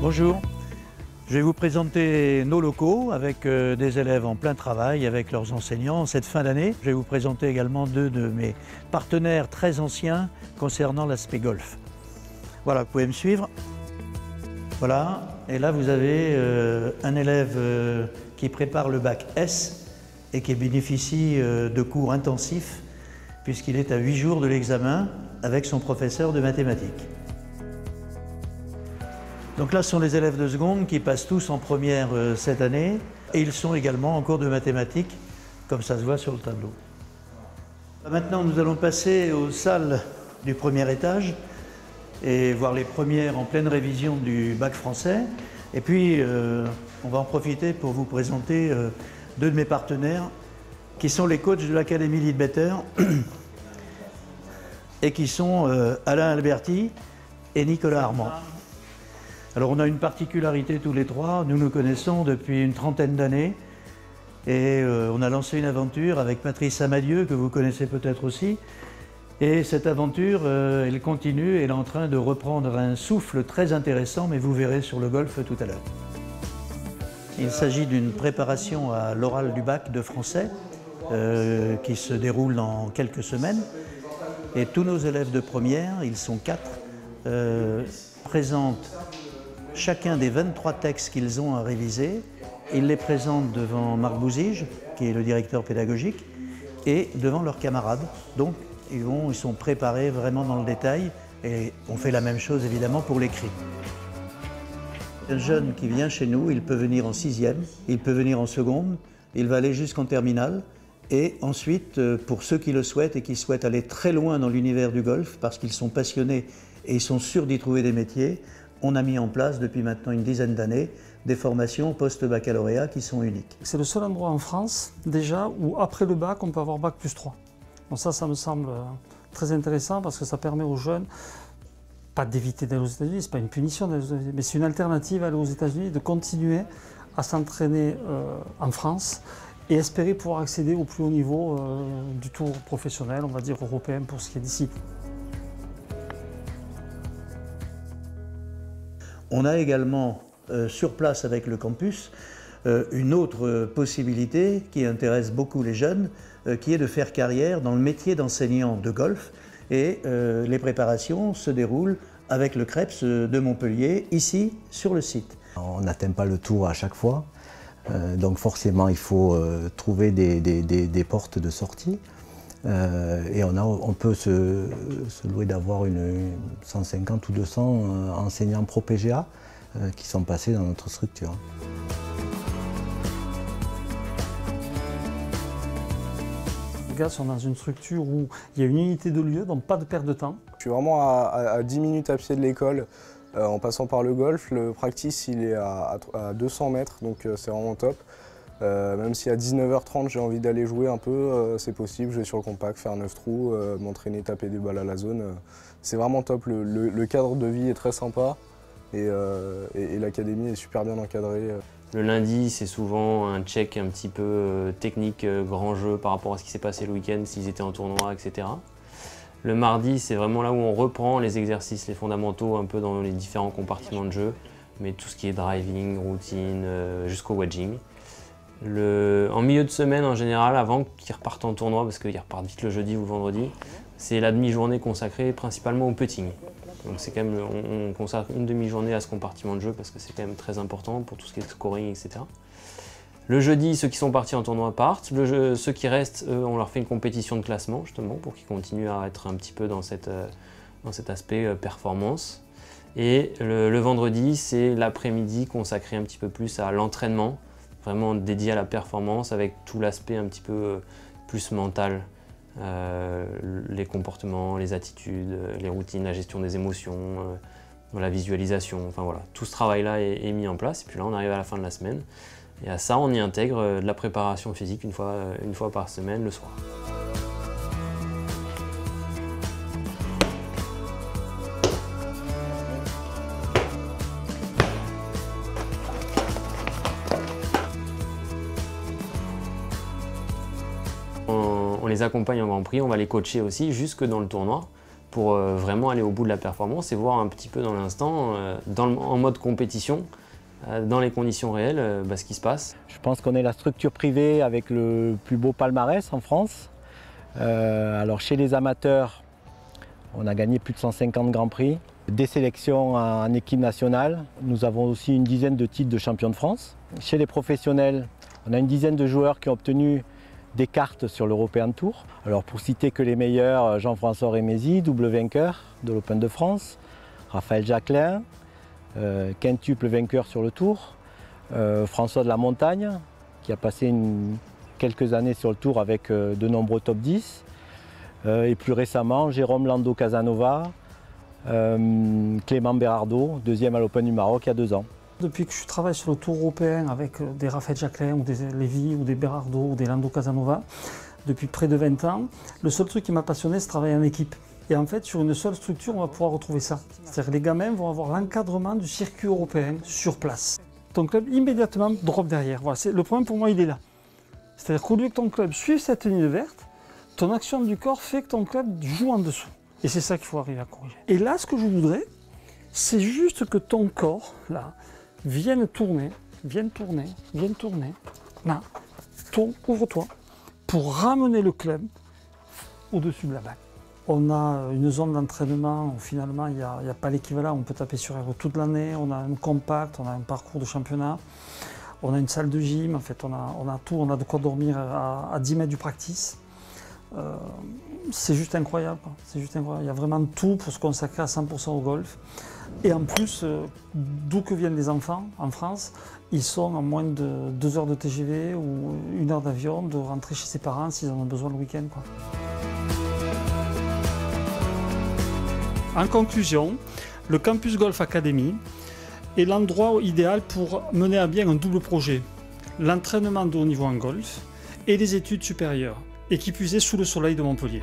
Bonjour, je vais vous présenter nos locaux avec des élèves en plein travail, avec leurs enseignants en cette fin d'année. Je vais vous présenter également deux de mes partenaires très anciens concernant l'aspect golf. Voilà, vous pouvez me suivre. Voilà, et là vous avez un élève qui prépare le bac S et qui bénéficie de cours intensifs puisqu'il est à 8 jours de l'examen avec son professeur de mathématiques. Donc là, ce sont les élèves de seconde qui passent tous en première cette année et ils sont également en cours de mathématiques, comme ça se voit sur le tableau. Maintenant, nous allons passer aux salles du premier étage et voir les premières en pleine révision du bac français. Et puis, on va en profiter pour vous présenter deux de mes partenaires qui sont les coachs de l'Académie Leadbetter et qui sont Alain Alberti et Nicolas Armand. Alors on a une particularité tous les trois, nous nous connaissons depuis une trentaine d'années et on a lancé une aventure avec Patrice Amadieu que vous connaissez peut-être aussi. Et cette aventure, elle continue, elle est en train de reprendre un souffle très intéressant, mais vous verrez sur le golf tout à l'heure. Il s'agit d'une préparation à l'oral du bac de français qui se déroule dans quelques semaines. Et tous nos élèves de première, ils sont 4, présentent chacun des 23 textes qu'ils ont à réviser. Ils les présentent devant Marc Bouzige, qui est le directeur pédagogique, et devant leurs camarades. Donc, ils sont préparés vraiment dans le détail et on fait la même chose évidemment pour l'écrit. Un jeune qui vient chez nous, il peut venir en 6e, il peut venir en seconde, il va aller jusqu'en terminale et ensuite, pour ceux qui le souhaitent et qui souhaitent aller très loin dans l'univers du golf parce qu'ils sont passionnés et ils sont sûrs d'y trouver des métiers, on a mis en place depuis maintenant une dizaine d'années des formations post-baccalauréat qui sont uniques. C'est le seul endroit en France déjà où après le bac on peut avoir bac plus 3. Donc ça me semble très intéressant parce que ça permet aux jeunes, pas d'éviter d'aller aux États-Unis, c'est pas une punition d'aller aux États-Unis, mais c'est une alternative à aller aux États-Unis, de continuer à s'entraîner en France et espérer pouvoir accéder au plus haut niveau du tour professionnel, on va dire européen pour ce qui est d'ici. On a également sur place avec le campus une autre possibilité qui intéresse beaucoup les jeunes, qui est de faire carrière dans le métier d'enseignant de golf. Et les préparations se déroulent avec le CREPS de Montpellier, ici sur le site. On n'atteint pas le tour à chaque fois, donc forcément il faut trouver des portes de sortie. Et on peut se louer d'avoir 150 ou 200 enseignants pro PGA qui sont passés dans notre structure. Les gars sont dans une structure où il y a une unité de lieu, donc pas de perte de temps. Je suis vraiment à 10 minutes à pied de l'école en passant par le golf. Le practice il est à 200 mètres, donc c'est vraiment top. Même si à 19h30 j'ai envie d'aller jouer un peu, c'est possible, je vais sur le compact, faire 9 trous, m'entraîner, taper des balles à la zone. C'est vraiment top, le cadre de vie est très sympa et l'académie est super bien encadrée. Le lundi, c'est souvent un check un petit peu technique, grand jeu par rapport à ce qui s'est passé le week-end, s'ils étaient en tournoi, etc. Le mardi, c'est vraiment là où on reprend les exercices, les fondamentaux un peu dans les différents compartiments de jeu, mais tout ce qui est driving, routine, jusqu'au wedging. En milieu de semaine, en général, avant qu'ils repartent en tournoi, parce qu'ils repartent vite le jeudi ou le vendredi, c'est la demi-journée consacrée principalement au putting. Donc c'est quand même, on consacre une demi-journée à ce compartiment de jeu parce que c'est quand même très important pour tout ce qui est scoring, etc. Le jeudi, ceux qui sont partis en tournoi partent. Ceux qui restent, on leur fait une compétition de classement, justement, pour qu'ils continuent à être un petit peu dans cet aspect performance. Et le vendredi, c'est l'après-midi consacré un petit peu plus à l'entraînement, vraiment dédié à la performance avec tout l'aspect un petit peu plus mental, les comportements, les attitudes, les routines, la gestion des émotions, la visualisation, enfin voilà, tout ce travail-là est mis en place et puis là on arrive à la fin de la semaine et à ça on y intègre de la préparation physique une fois par semaine le soir. On les accompagne en Grand Prix, on va les coacher aussi jusque dans le tournoi pour vraiment aller au bout de la performance et voir un petit peu dans l'instant, en mode compétition, dans les conditions réelles, ce qui se passe. Je pense qu'on est la structure privée avec le plus beau palmarès en France. Alors chez les amateurs, on a gagné plus de 150 grands prix, des sélections en équipe nationale. Nous avons aussi une dizaine de titres de champion de France. Chez les professionnels, on a une dizaine de joueurs qui ont obtenu des cartes sur l'European Tour. Alors pour citer que les meilleurs, Jean-François Rémézy, double vainqueur de l'Open de France, Raphaël Jacquelin, quintuple vainqueur sur le Tour, François de la Montagne, qui a passé quelques années sur le Tour avec de nombreux top 10, et plus récemment Jérôme Lando Casanova, Clément Berardo, deuxième à l'Open du Maroc il y a 2 ans. Depuis que je travaille sur le Tour européen avec des Raphaël Jacquelin ou des Lévy ou des Berardo ou des Lando Casanova, depuis près de 20 ans, le seul truc qui m'a passionné, c'est travailler en équipe. Et en fait, sur une seule structure, on va pouvoir retrouver ça. C'est-à-dire que les gamins vont avoir l'encadrement du circuit européen sur place. Ton club immédiatement drop derrière. Voilà, le problème pour moi, il est là. C'est-à-dire qu'au lieu que ton club suive cette ligne verte, ton action du corps fait que ton club joue en dessous. Et c'est ça qu'il faut arriver à corriger. Et là, ce que je voudrais, c'est juste que ton corps, là, vienne tourner. Là, ouvre-toi, pour ramener le club au-dessus de la balle. On a une zone d'entraînement où finalement il n'y a pas l'équivalent, on peut taper sur aéro toute l'année, on a un compact, on a un parcours de championnat, on a une salle de gym, en fait on a tout, on a de quoi dormir à 10 mètres du practice. C'est juste incroyable, c'est juste incroyable. Il y a vraiment tout pour se consacrer à 100% au golf. Et en plus, d'où que viennent les enfants en France, ils sont en moins de 2 heures de TGV ou 1 heure d'avion de rentrer chez ses parents s'ils en ont besoin le week-end. En conclusion, le Campus Golf Academy est l'endroit idéal pour mener à bien un double projet, l'entraînement de haut niveau en golf et les études supérieures, et qui plus est sous le soleil de Montpellier.